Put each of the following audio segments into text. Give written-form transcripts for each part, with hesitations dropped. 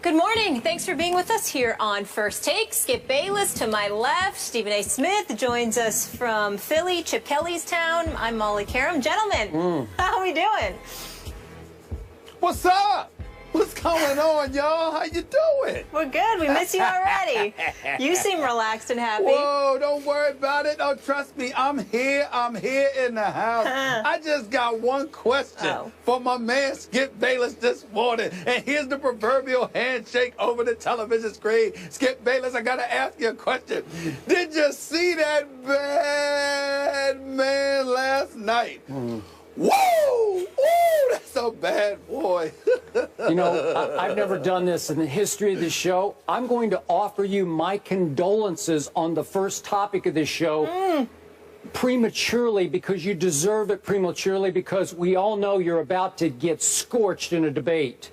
Good morning. Thanks for being with us here on First Take. Skip Bayless to my left. Stephen A. Smith joins us from Philly, Chip Kelly's town. I'm Molly Karam. Gentlemen, how are we doing? What's up? What's going on, y'all? How you doing? We're good. We miss you already. You seem relaxed and happy. Whoa, don't worry about it. Oh, trust me, I'm here in the house. I just got one question for my man Skip Bayless this morning. And here's the proverbial handshake over the television screen. Skip Bayless, I gotta ask you a question. Did you see that bad man last night? Woo! Ooh, that's a bad boy. You know, I've never done this in the history of the show. I'm going to offer you my condolences on the first topic of this show prematurely, because you deserve it prematurely, because we all know you're about to get scorched in a debate.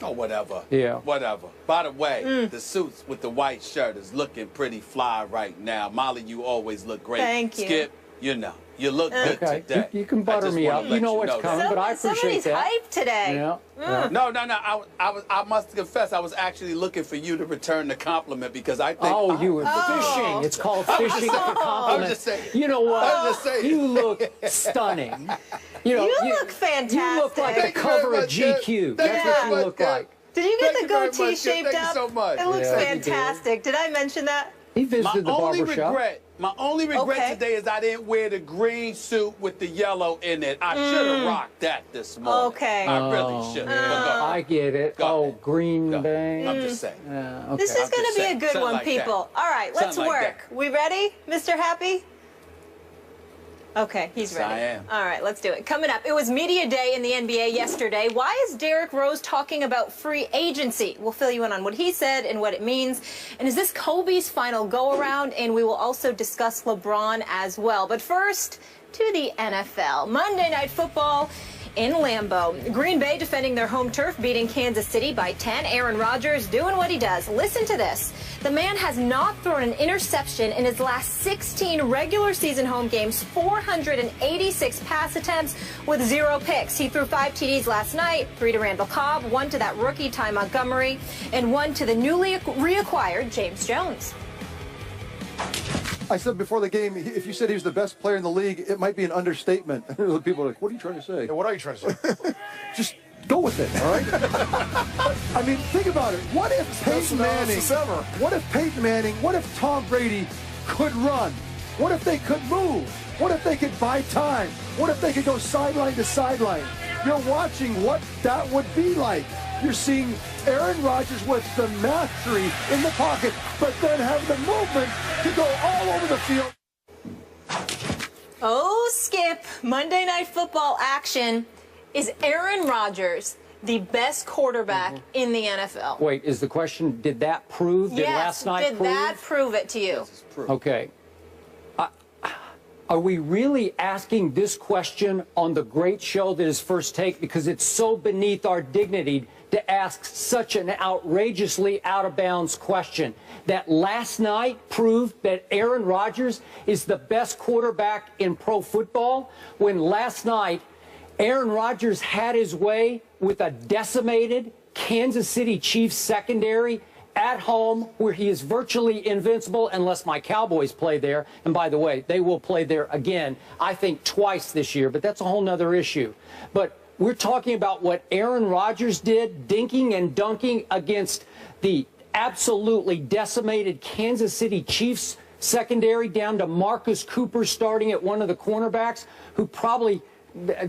Oh, whatever. Yeah. Whatever. By the way, the suits with the white shirt is looking pretty fly right now. Molly, you always look great. Thank you. Skip, you know. You look good today. You can butter me up. You know what's coming, but I appreciate that. Somebody's hyped today. Yeah. No. I must confess, I was actually looking for you to return the compliment, because I think. Oh, you were fishing. It's called fishing for compliments. I'm just saying. You know what? I'm just saying. You look stunning. You look fantastic. You look like the cover of GQ. That's what you look like. Did you get the goatee shaped up? Thank you so much. It looks fantastic. Did I mention that? He visited the barber shop. My only regret today is I didn't wear the green suit with the yellow in it. I should have rocked that this morning. Okay. I really should have. I get it. Green Bay. I'm just saying. This is going to be a good one, people. All right, let's work. We ready, Mr. Happy? Okay, he's ready. I am. All right, let's do it. Coming up, it was media day in the NBA yesterday. Why is Derrick Rose talking about free agency? We'll fill you in on what he said and what it means. And is this Kobe's final go-around? And we will also discuss LeBron as well. But first, to the NFL. Monday Night Football in Lambeau. Green Bay defending their home turf, beating Kansas City by 10. Aaron Rodgers doing what he does. Listen to this. The man has not thrown an interception in his last 16 regular season home games, 486 pass attempts with 0 picks. He threw 5 TDs last night, 3 to Randall Cobb, 1 to that rookie Ty Montgomery, and 1 to the newly reacquired James Jones. I said before the game, if you said he was the best player in the league, it might be an understatement. People are like, what are you trying to say? Yeah, what are you trying to say? Just go with it, all right? I mean, think about it. What if Peyton Manning, what if Tom Brady could run? What if they could move? What if they could buy time? What if they could go sideline to sideline? You're watching what that would be like. You're seeing Aaron Rodgers with the mastery in the pocket, but then have the movement to go all over the field. Oh, Skip, Monday Night Football action. Is Aaron Rodgers the best quarterback in the NFL? Wait, is the question, did that prove? Did last night prove? Did that prove it to you? Yes, it's Okay. Are we really asking this question on the great show that is First Take? Because it's so beneath our dignity to ask such an outrageously out-of-bounds question. That last night proved that Aaron Rodgers is the best quarterback in pro football, when last night Aaron Rodgers had his way with a decimated Kansas City Chiefs secondary at home, where he is virtually invincible unless my Cowboys play there. And by the way, they will play there again, I think twice this year, but that's a whole nother issue. But we're talking about what Aaron Rodgers did, dinking and dunking against the absolutely decimated Kansas City Chiefs secondary, down to Marcus Cooper starting at one of the cornerbacks, who probably,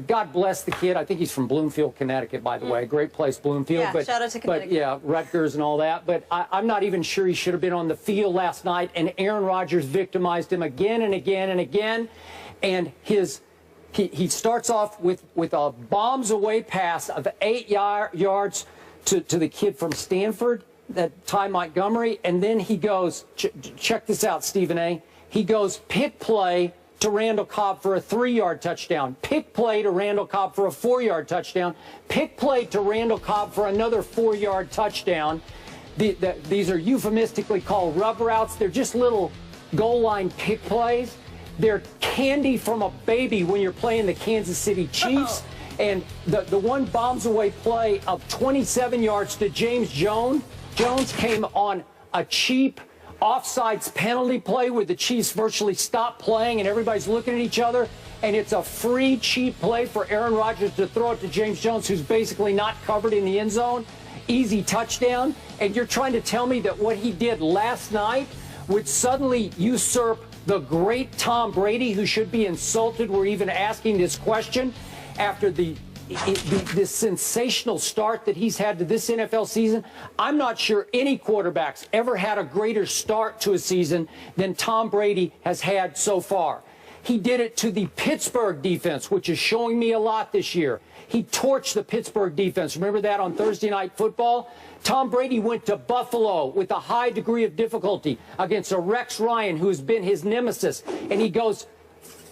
God bless the kid. I think he's from Bloomfield, Connecticut, by the way. Great place, Bloomfield. Yeah, shout out to Connecticut. But yeah, Rutgers and all that. But I'm not even sure he should have been on the field last night. And Aaron Rodgers victimized him again and again and again. And he starts off with a bombs away pass of 8 yards to the kid from Stanford, that Ty Montgomery. And then he goes, check this out, Stephen A. He goes pick play to Randall Cobb for a 3-yard touchdown. Pick play to Randall Cobb for a 4-yard touchdown. Pick play to Randall Cobb for another 4-yard touchdown. These are euphemistically called rub routes. They're just little goal line pick plays. They're candy from a baby when you're playing the Kansas City Chiefs. And the one bombs away play of 27 yards to James Jones came on a cheap offsides penalty play where the Chiefs virtually stopped playing and everybody's looking at each other. And it's a free, cheap play for Aaron Rodgers to throw it to James Jones, who's basically not covered in the end zone. Easy touchdown. And you're trying to tell me that what he did last night would suddenly usurp the great Tom Brady, who should be insulted. We're even asking this question after this sensational start that he's had to this NFL season. I'm not sure any quarterbacks ever had a greater start to a season than Tom Brady has had so far. He did it to the Pittsburgh defense, which is showing me a lot this year. He torched the Pittsburgh defense. Remember that on Thursday Night Football? Tom Brady went to Buffalo with a high degree of difficulty against a Rex Ryan, who has been his nemesis, and he goes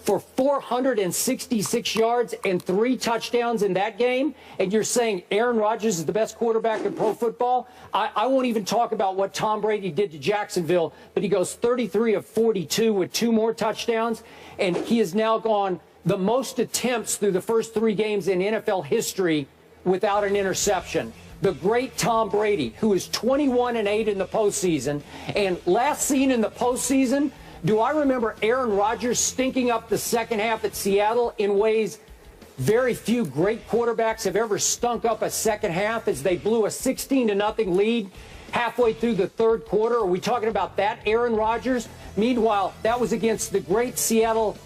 for 466 yards and 3 touchdowns in that game, and you're saying Aaron Rodgers is the best quarterback in pro football? I won't even talk about what Tom Brady did to Jacksonville, but he goes 33 of 42 with 2 more touchdowns, and he has now gone the most attempts through the first 3 games in NFL history without an interception. The great Tom Brady, who is 21-8 in the postseason, and last seen in the postseason, do I remember Aaron Rodgers stinking up the second half at Seattle in ways very few great quarterbacks have ever stunk up a second half, as they blew a 16-0 lead halfway through the third quarter? Are we talking about that Aaron Rodgers? Meanwhile, that was against the great Seattle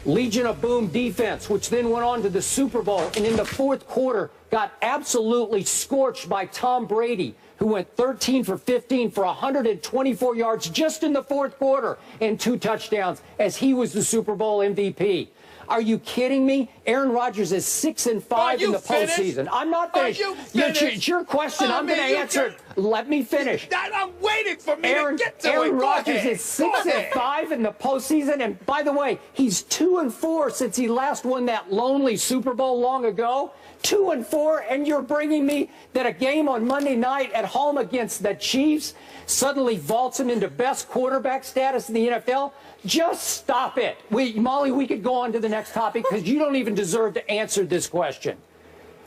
Legion of Boom defense, which then went on to the Super Bowl, and in the fourth quarter got absolutely scorched by Tom Brady, who went 13 for 15 for 124 yards just in the fourth quarter and 2 touchdowns, as he was the Super Bowl MVP. Are you kidding me? Aaron Rodgers is 6-5 in the postseason. I'm not finished. It's your question. I'm going to answer it. Let me finish. I'm waiting for me to get to it. Aaron Rodgers is 6-5 in the postseason, and by the way, he's 2-4 since he last won that lonely Super Bowl long ago. 2-4, and you're bringing me that a game on Monday night at home against the Chiefs suddenly vaults him into best quarterback status in the NFL? Just stop it. Molly, we could go on to the next topic because you don't even deserve to answer this question.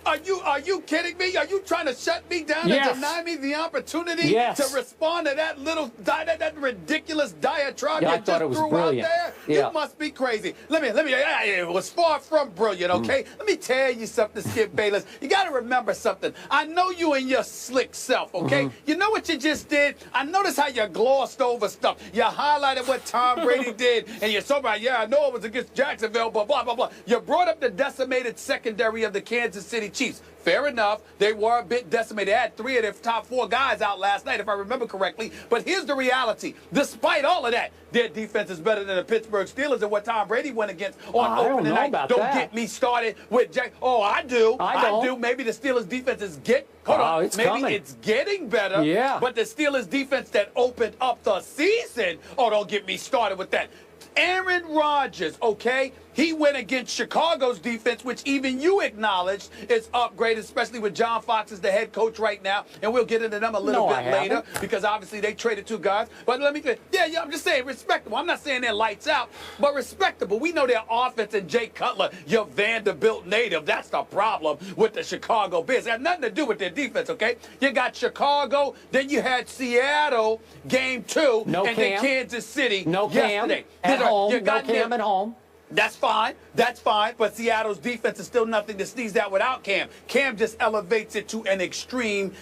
Are you kidding me? Are you trying to shut me down and deny me the opportunity to respond to that ridiculous diatribe you just threw out there? You must be crazy. It was far from brilliant, okay? Let me tell you something, Skip Bayless. You got to remember something. I know you and your slick self, okay? You know what you just did? I noticed how you glossed over stuff. You highlighted what Tom Brady did, and you're so right. Yeah, I know it was against Jacksonville, but blah, blah, blah. You brought up the decimated secondary of the Kansas City Chiefs. Fair enough. They were a bit decimated. They had 3 of their top 4 guys out last night, if I remember correctly. But here's the reality. Despite all of that, their defense is better than the Pittsburgh Steelers and what Tom Brady went against on opening night. Don't get me started with Jack. Oh, I do. I do. Maybe the Steelers defense is it's getting better. Yeah. But the Steelers defense that opened up the season, don't get me started with that. Aaron Rodgers, okay? He went against Chicago's defense, which even you acknowledged is upgraded, especially with John Fox as the head coach right now. And we'll get into them a little bit later because obviously they traded 2 guys. But let me finish. Yeah, I'm just saying respectable. I'm not saying they're lights out, but respectable. We know their offense and Jay Cutler, your Vanderbilt native. That's the problem with the Chicago Bears. It had nothing to do with their defense, okay? You got Chicago, then you had Seattle, game 2, then Kansas City yesterday. At home. You got Cam at home. That's fine. That's fine. But Seattle's defense is still nothing to sneeze at without Cam. Cam just elevates it to an extremely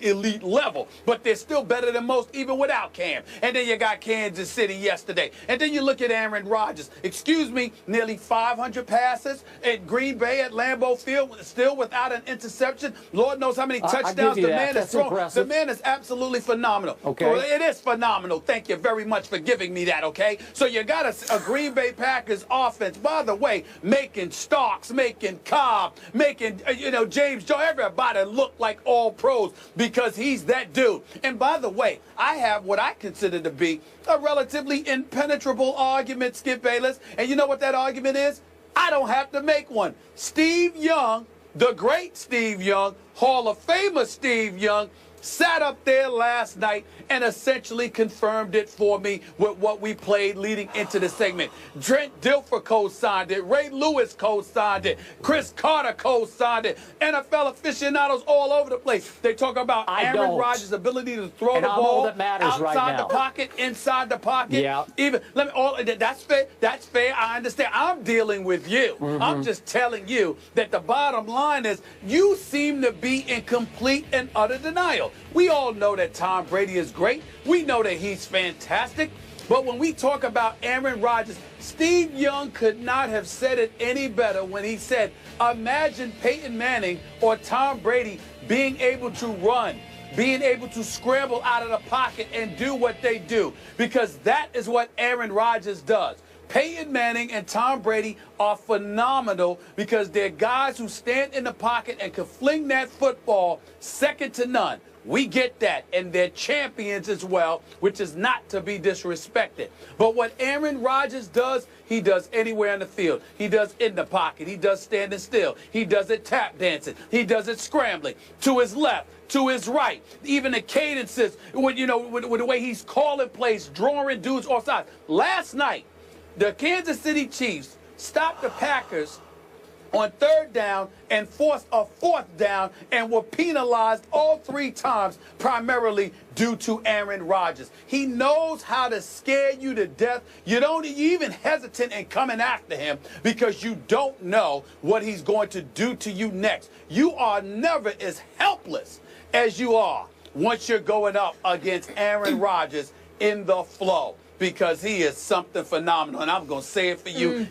elite level. But they're still better than most even without Cam. And then you got Kansas City yesterday. And then you look at Aaron Rodgers. Excuse me, nearly 500 passes at Green Bay at Lambeau Field, still without an interception. Lord knows how many touchdowns the man has thrown. The man is absolutely phenomenal. Okay. Well, it is phenomenal. Thank you very much for giving me that, okay? So you got a Green Bay Packers offense, by the way, making Starks, making Cobb, making, James Jones, everybody look like all pros because he's that dude. And by the way, I have what I consider to be a relatively impenetrable argument, Skip Bayless. And you know what that argument is? I don't have to make one. Steve Young, the great Steve Young, Hall of Famer Steve Young, sat up there last night and essentially confirmed it for me with what we played leading into the segment. Trent Dilfer co-signed it. Ray Lewis co-signed it. Chris Carter co-signed it. NFL aficionados all over the place. They talk about Aaron Rodgers' ability to throw the ball outside the pocket, inside the pocket. Yeah. Even that's fair. That's fair. I understand. I'm dealing with you. I'm just telling you that the bottom line is you seem to be in complete and utter denial. We all know that Tom Brady is great. We know that he's fantastic. But when we talk about Aaron Rodgers, Steve Young could not have said it any better when he said, imagine Peyton Manning or Tom Brady being able to run, being able to scramble out of the pocket and do what they do, because that is what Aaron Rodgers does. Peyton Manning and Tom Brady are phenomenal because they're guys who stand in the pocket and can fling that football second to none. We get that, and they're champions as well, which is not to be disrespected. But what Aaron Rodgers does, he does anywhere in the field. He does in the pocket. He does standing still. He does it tap dancing. He does it scrambling to his left, to his right. Even the cadences, with the way he's calling plays, drawing dudes off sides. Last night, the Kansas City Chiefs stopped the Packers on 3rd down and forced a 4th down and were penalized all 3 times, primarily due to Aaron Rodgers. He knows how to scare you to death. You even hesitant in coming after him because you don't know what he's going to do to you next. You are never as helpless as you are once you're going up against Aaron Rodgers in the flow, because he is something phenomenal. And I'm going to say it for you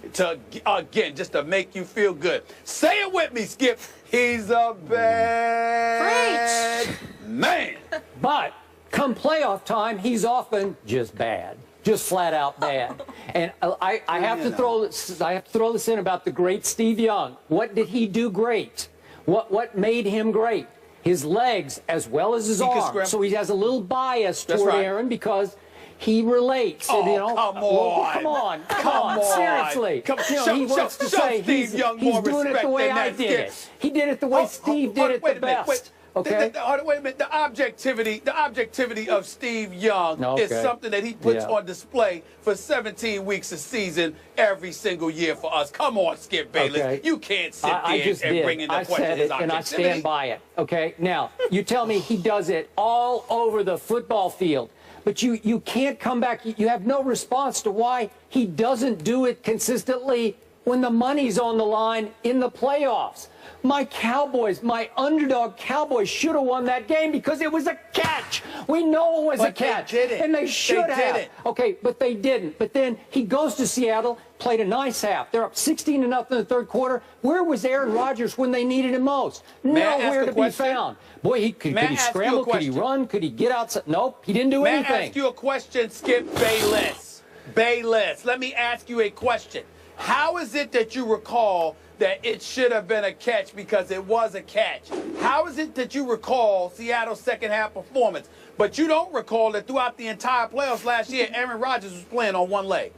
again, just to make you feel good. Say it with me, Skip. He's a bad man. But come playoff time, he's often just bad. Just flat out bad. And I have to throw this in about the great Steve Young. What did he do great? What made him great? His legs as well as his arms. So he has a little bias toward Aaron because he relates. Oh, and, come on, seriously. He wants to say he's doing it the way I did it. He did it the way Steve did it the best. Okay. Wait a minute. The objectivity of Steve Young is something that he puts on display for 17 weeks a season every single year for us. Come on, Skip Bayless. Okay. You can't sit there and bring in the question. I said it, and I stand by it. Okay. Now, you tell me he does it all over the football field. But you can't come back. You have no response to why he doesn't do it consistently when the money's on the line in the playoffs. My Cowboys, my underdog Cowboys should have won that game because it was a catch. We know it was a catch. They didn't. And they should have. Okay, but they didn't. But then he goes to Seattle, played a nice half. They're up 16-0 in the 3rd quarter. Where was Aaron Rodgers when they needed him most? Nowhere to be found. Boy, could he scramble? Could he run? Could he get outside? Nope, he didn't do anything. May I ask you a question, Skip Bayless? Bayless, let me ask you a question. How is it that you recall that it should have been a catch because it was a catch? How is it that you recall Seattle's second half performance, but you don't recall that throughout the entire playoffs last year, Aaron Rodgers was playing on one leg?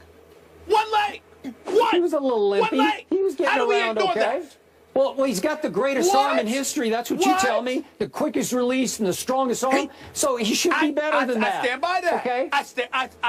One leg! What? He was a little limpy. One leg! He was getting around okay. That? Well, he's got the greatest arm in history. That's what you tell me. The quickest release and the strongest arm. So he should be better than that. I stand by that. Okay. I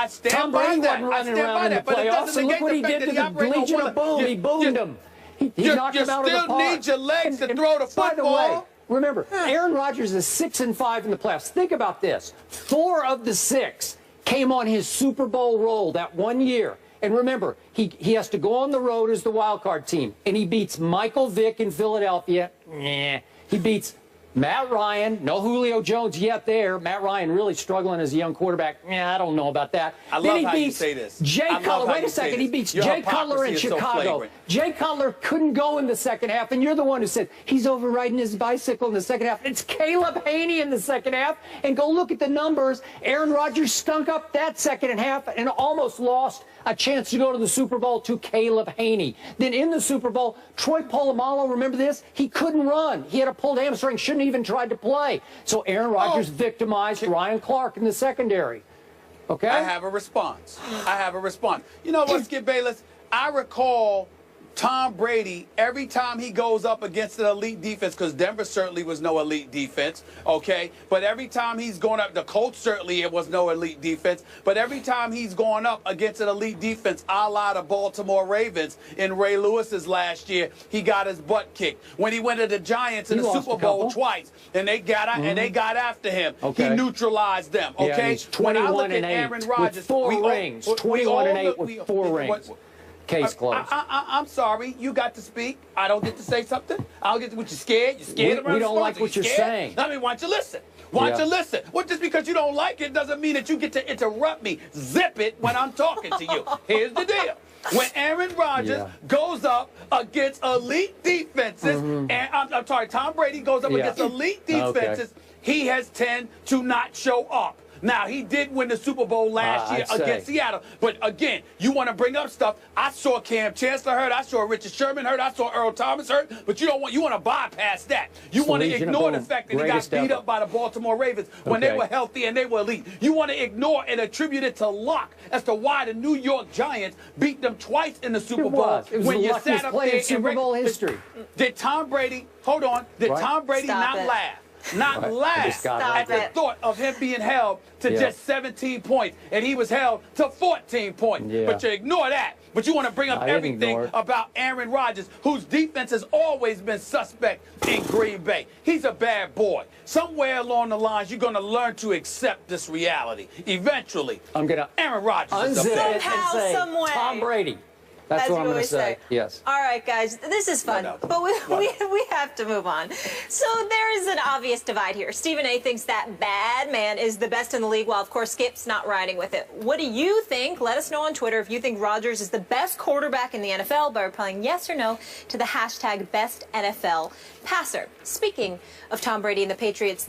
stand Tom by Brady that. wasn't running around in the playoffs. And look what he did to the Legion of Boom. He boomed him. He knocked him out of the park. You still need your legs to throw the football. By the way, remember, Aaron Rodgers is 6-5 in the playoffs. Think about this. 4 of the 6 came on his Super Bowl roll that one year. And remember, he has to go on the road as the wild card team. And he beats Michael Vick in Philadelphia. Nah. He beats Matt Ryan. No Julio Jones yet there. Matt Ryan really struggling as a young quarterback. I don't know about that. I love how you say this. Jay Cutler. Wait a second. He beats Jay Cutler in Chicago. Jay Cutler couldn't go in the second half. And you're the one who said he's overriding his bicycle in the second half. It's Caleb Haney in the second half. And go look at the numbers. Aaron Rodgers stunk up that second half and almost lost a chance to go to the Super Bowl to Caleb Haney. Then in the Super Bowl, Troy Polamalu, remember this? He couldn't run. He had a pulled hamstring, shouldn't even tried to play. So Aaron Rodgers victimized Ryan Clark in the secondary. Okay? I have a response. You know what, Skip Bayless? I recall Tom Brady, every time he goes up against an elite defense, because Denver certainly was no elite defense, okay? But every time he's going up, the Colts certainly it was no elite defense, but every time he's going up against an elite defense, a la the Baltimore Ravens in Ray Lewis's last year, he got his butt kicked. When he went to the Giants in the Super Bowl twice, and they got after him, he neutralized them, okay? Yeah, he's 21-8 Aaron Rodgers, with 4 rings. 21-8 with 4 rings. Case closed. I'm sorry. You got to speak. I don't get to say something. I don't get to. What, you scared? You scared? We don't like what you're saying. I mean, why don't you listen? Why don't you listen? Well, just because you don't like it doesn't mean that you get to interrupt me. Zip it when I'm talking to you. Here's the deal. When Aaron Rodgers goes up against elite defenses, and I'm sorry, Tom Brady goes up against elite defenses, he has tended to not show up. Now, he did win the Super Bowl last year against Seattle. But, again, you want to bring up stuff. I saw Cam Chancellor hurt. I saw Richard Sherman hurt. I saw Earl Thomas hurt. But you want to bypass that. You want to ignore the fact that he got beat up by the Baltimore Ravens when they were healthy and they were elite. You want to ignore and attribute it to luck as to why the New York Giants beat them twice in the Super Bowl. It was when the you luckiest sat up play there in Super Bowl history. Did Tom Brady, hold on, Tom Brady not laugh? Not laugh at the thought of him being held to just 17 points, and he was held to 14 points. But you ignore that. But you want to bring up everything about Aaron Rodgers, whose defense has always been suspect in Green Bay. He's a bad boy. Somewhere along the lines, you're going to learn to accept this reality. Eventually, Aaron Rodgers is a bad somehow, some way. Tom Brady. That's what I'm going to say. Yes. All right, guys, this is fun, but we have to move on. So there is an obvious divide here. Stephen A. thinks that bad man is the best in the league, while, of course, Skip's not riding with it. What do you think? Let us know on Twitter if you think Rodgers is the best quarterback in the NFL by replying yes or no to the hashtag #BestNFLPasser. Speaking of Tom Brady and the Patriots,